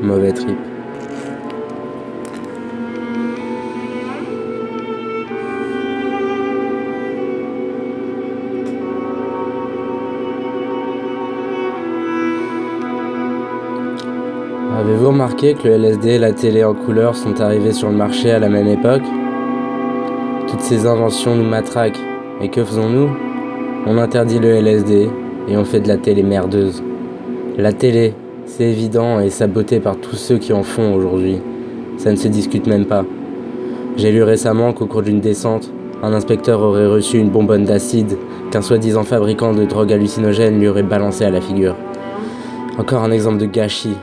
mauvais trip. Avez-vous remarqué que le LSD et la télé en couleur sont arrivés sur le marché à la même époque? Toutes ces inventions nous matraquent. Et que faisons-nous? On interdit le LSD et on fait de la télé merdeuse. La télé, c'est évident, est sabotée par tous ceux qui en font aujourd'hui. Ça ne se discute même pas. J'ai lu récemment qu'au cours d'une descente, un inspecteur aurait reçu une bonbonne d'acide qu'un soi-disant fabricant de drogue hallucinogène lui aurait balancé à la figure. Encore un exemple de gâchis.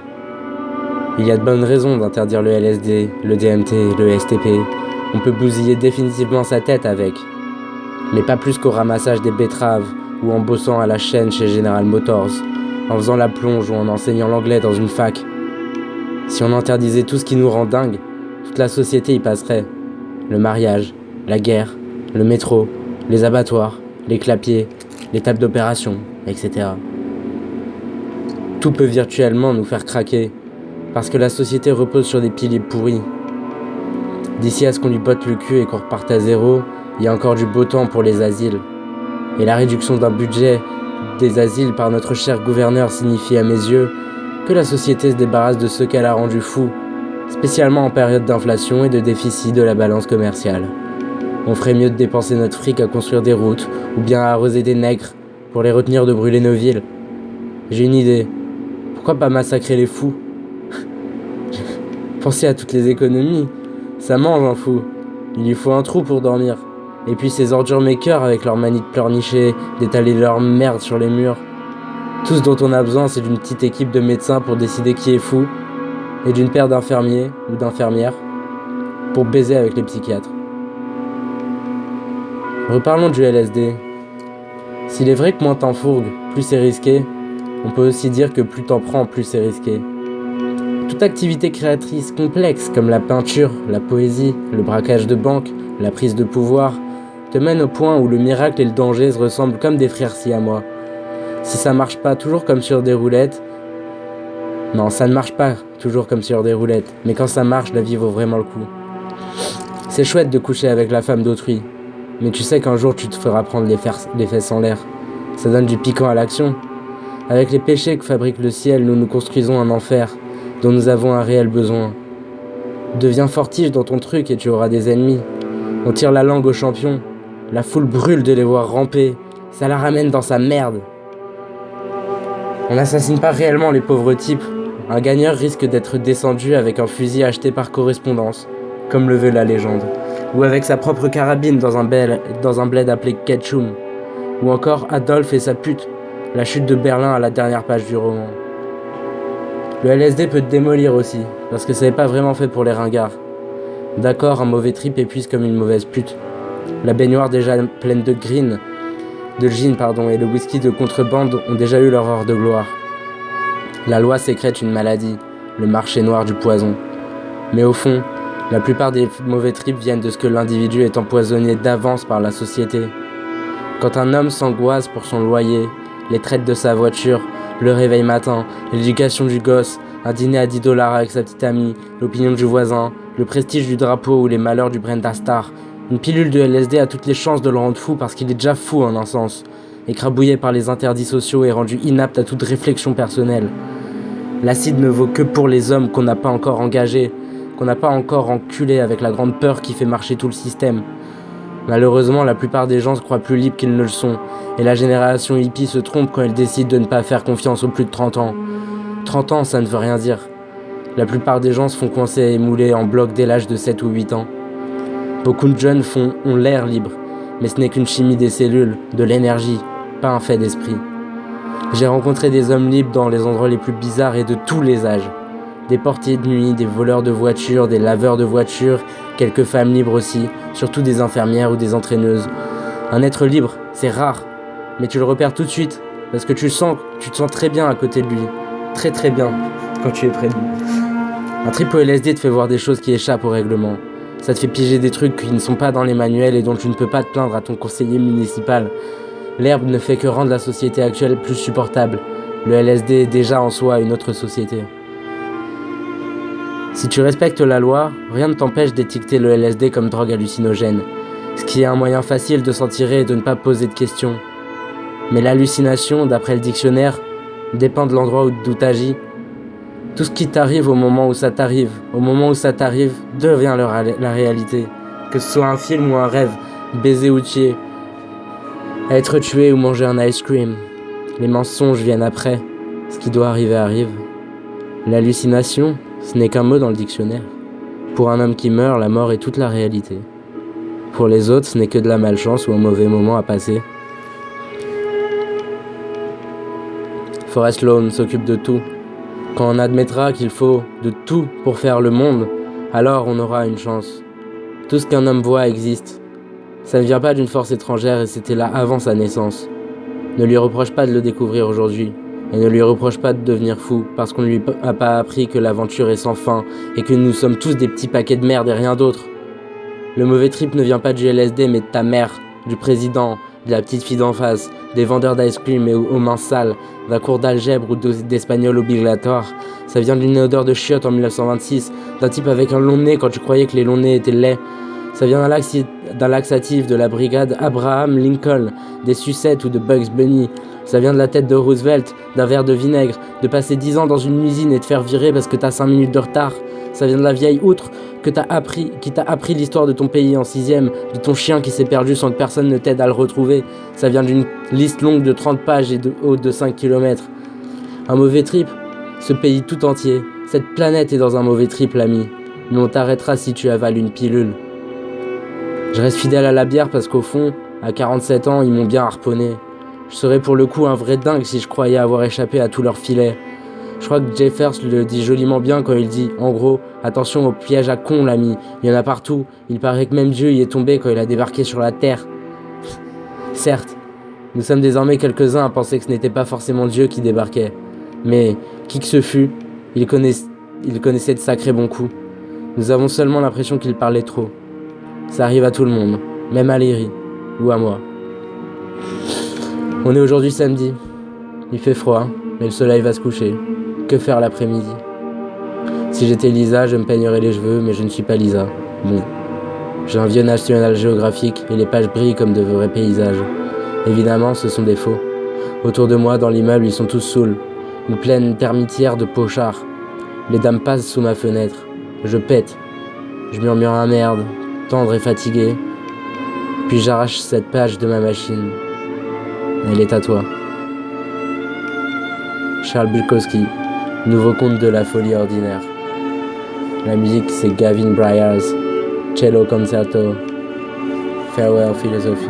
Il y a de bonnes raisons d'interdire le LSD, le DMT, le STP. On peut bousiller définitivement sa tête avec. Mais pas plus qu'au ramassage des betteraves ou en bossant à la chaîne chez General Motors, en faisant la plonge ou en enseignant l'anglais dans une fac. Si on interdisait tout ce qui nous rend dingue, toute la société y passerait. Le mariage, la guerre, le métro, les abattoirs, les clapiers, les tables d'opération, etc. Tout peut virtuellement nous faire craquer, parce que la société repose sur des piliers pourris. D'ici à ce qu'on lui botte le cul et qu'on reparte à zéro, il y a encore du beau temps pour les asiles. Et la réduction d'un budget des asiles par notre cher gouverneur signifie à mes yeux que la société se débarrasse de ceux qu'elle a rendus fous, spécialement en période d'inflation et de déficit de la balance commerciale. On ferait mieux de dépenser notre fric à construire des routes ou bien à arroser des nègres pour les retenir de brûler nos villes. J'ai une idée. Pourquoi pas massacrer les fous? Pensez à toutes les économies. Ça mange un fou. Il lui faut un trou pour dormir. Et puis ces ordures makers avec leur manie de pleurnicher, d'étaler leur merde sur les murs. Tout ce dont on a besoin, c'est d'une petite équipe de médecins pour décider qui est fou, et d'une paire d'infirmiers ou d'infirmières pour baiser avec les psychiatres. Reparlons du LSD. S'il est vrai que moins t'en fourgues, plus c'est risqué, on peut aussi dire que plus t'en prends, plus c'est risqué. Toute activité créatrice complexe comme la peinture, la poésie, le braquage de banque, la prise de pouvoir, te mène au point où le miracle et le danger se ressemblent comme des frères siamois. Si ça marche pas toujours comme sur des roulettes, non, ça ne marche pas toujours comme sur des roulettes, mais quand ça marche, la vie vaut vraiment le coup. C'est chouette de coucher avec la femme d'autrui, mais tu sais qu'un jour tu te feras prendre les fesses en l'air. Ça donne du piquant à l'action. Avec les péchés que fabrique le ciel, nous nous construisons un enfer dont nous avons un réel besoin. Deviens fortiche dans ton truc et tu auras des ennemis. On tire la langue aux champions. La foule brûle de les voir ramper. Ça la ramène dans sa merde. On n'assassine pas réellement les pauvres types. Un gagneur risque d'être descendu avec un fusil acheté par correspondance, comme le veut la légende, ou avec sa propre carabine dans un bled appelé Ketchum, ou encore Adolphe et sa pute, la chute de Berlin à la dernière page du roman. Le LSD peut te démolir aussi, parce que ça n'est pas vraiment fait pour les ringards. D'accord, un mauvais trip épuise comme une mauvaise pute. La baignoire déjà pleine de gin, et le whisky de contrebande ont déjà eu leur heure de gloire. La loi sécrète une maladie, le marché noir du poison. Mais au fond, la plupart des mauvais trips viennent de ce que l'individu est empoisonné d'avance par la société. Quand un homme s'angoisse pour son loyer, les traites de sa voiture, le réveil matin, l'éducation du gosse, un dîner à $10 avec sa petite amie, l'opinion du voisin, le prestige du drapeau ou les malheurs du Brenda Star, une pilule de LSD a toutes les chances de le rendre fou parce qu'il est déjà fou en un sens, écrabouillé par les interdits sociaux et rendu inapte à toute réflexion personnelle. L'acide ne vaut que pour les hommes qu'on n'a pas encore engagés, qu'on n'a pas encore enculés avec la grande peur qui fait marcher tout le système. Malheureusement, la plupart des gens se croient plus libres qu'ils ne le sont, et la génération hippie se trompe quand elle décide de ne pas faire confiance aux plus de 30 ans. 30 ans, ça ne veut rien dire. La plupart des gens se font coincer et mouler en bloc dès l'âge de 7 ou 8 ans. Beaucoup de jeunes ont l'air libre, mais ce n'est qu'une chimie des cellules, de l'énergie, pas un fait d'esprit. J'ai rencontré des hommes libres dans les endroits les plus bizarres et de tous les âges. Des portiers de nuit, des voleurs de voitures, des laveurs de voitures, quelques femmes libres aussi, surtout des infirmières ou des entraîneuses. Un être libre, c'est rare, mais tu le repères tout de suite, parce que tu te sens très bien à côté de lui. Très très bien, quand tu es près de lui. Un trip au LSD te fait voir des choses qui échappent au règlement. Ça te fait piger des trucs qui ne sont pas dans les manuels et dont tu ne peux pas te plaindre à ton conseiller municipal. L'herbe ne fait que rendre la société actuelle plus supportable. Le LSD est déjà en soi une autre société. Si tu respectes la loi, rien ne t'empêche d'étiqueter le LSD comme drogue hallucinogène, ce qui est un moyen facile de s'en tirer et de ne pas poser de questions. Mais l'hallucination, d'après le dictionnaire, dépend de l'endroit d'où t'agis. Tout ce qui t'arrive au moment où ça t'arrive, devient la réalité. Que ce soit un film ou un rêve, baiser ou tuer, être tué ou manger un ice cream. Les mensonges viennent après, ce qui doit arriver arrive. L'hallucination, ce n'est qu'un mot dans le dictionnaire. Pour un homme qui meurt, la mort est toute la réalité. Pour les autres, ce n'est que de la malchance ou un mauvais moment à passer. Forrest Lone s'occupe de tout. Quand on admettra qu'il faut de tout pour faire le monde, alors on aura une chance. Tout ce qu'un homme voit existe. Ça ne vient pas d'une force étrangère et c'était là avant sa naissance. Ne lui reproche pas de le découvrir aujourd'hui. Et ne lui reproche pas de devenir fou, parce qu'on ne lui a pas appris que l'aventure est sans fin et que nous sommes tous des petits paquets de merde et rien d'autre. Le mauvais trip ne vient pas du LSD mais de ta mère, du président, de la petite fille d'en face, des vendeurs d'ice cream et aux mains sales, d'un cours d'algèbre ou d'espagnol obligatoire. Ça vient d'une odeur de chiottes en 1926, d'un type avec un long nez quand tu croyais que les longs nez étaient laids. Ça vient d'un laxatif de la brigade Abraham Lincoln, des sucettes ou de Bugs Bunny. Ça vient de la tête de Roosevelt, d'un verre de vinaigre, de passer 10 ans dans une usine et de faire virer parce que t'as 5 minutes de retard. Ça vient de la vieille outre qui t'a appris l'histoire de ton pays en 6ème, de ton chien qui s'est perdu sans que personne ne t'aide à le retrouver. Ça vient d'une liste longue de 30 pages et haute de 5 km. Un mauvais trip, ce pays tout entier, cette planète est dans un mauvais trip, l'ami. Mais on t'arrêtera si tu avales une pilule. Je reste fidèle à la bière parce qu'au fond, à 47 ans, ils m'ont bien harponné. Je serais pour le coup un vrai dingue si je croyais avoir échappé à tous leurs filets. Je crois que Jeffers le dit joliment bien quand il dit, en gros, attention aux pièges à cons, l'ami, il y en a partout. Il paraît que même Dieu y est tombé quand il a débarqué sur la Terre. Certes, nous sommes désormais quelques-uns à penser que ce n'était pas forcément Dieu qui débarquait. Mais, qui que ce fût, il connaissait de sacrés bons coups. Nous avons seulement l'impression qu'il parlait trop. Ça arrive à tout le monde, même à Léry, ou à moi. On est aujourd'hui samedi. Il fait froid, mais le soleil va se coucher. Que faire l'après-midi? Si j'étais Lisa, je me peignerais les cheveux, mais je ne suis pas Lisa. Bon. J'ai un vieux National Geographic et les pages brillent comme de vrais paysages. Évidemment, ce sont des faux. Autour de moi, dans l'immeuble, ils sont tous saouls. Une plaine termitière de pochards. Les dames passent sous ma fenêtre. Je pète. Je murmure un merde, tendre et fatigué. Puis j'arrache cette page de ma machine. Elle est à toi. Charles Bukowski, nouveau conte de la folie ordinaire. La musique c'est Gavin Bryars, Cello Concerto, Farewell Philosophy.